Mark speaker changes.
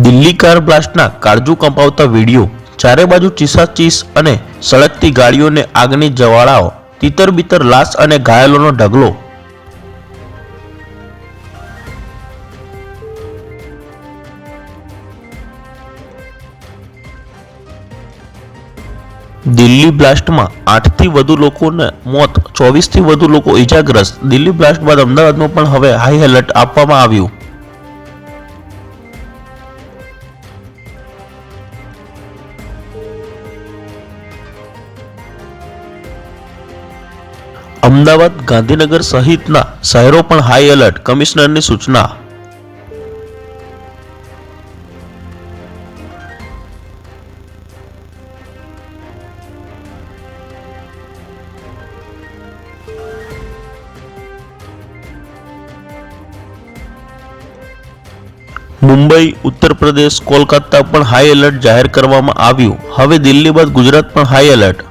Speaker 1: Delhi car બ્લાસ્ટના કાળજુ કંપાવતા video, ચારે બાજુ ચીસાચીસ અને સળગતી ગાડીઓને આગની જ્વાળાઓ, તીતર-બીતર લાશ અને ઘાયલોનો ઢગલો। દિલ્હી બ્લાસ્ટમાં 8થી વધુ લોકોના મોત, 24થી વધુ લોકો ઇજાગ્રસ્ત। દિલ્હી બ્લાસ્ટ બાદ અમદાવાદમાં પણ હવે હાઈ એલર્ટ આપવામાં આવ્યું। અમદાવાદ, ગાંધીનગર સહિતના શહેરો પણ હાઈ એલર્ટ, કમિશનરની સૂચના। મુંબઈ, ઉત્તર પ્રદેશ, કોલકાતા પણ હાઈ એલર્ટ જાહેર કરવામાં આવ્યું। હવે દિલ્હી બાદ ગુજરાત પણ હાઈ એલર્ટ।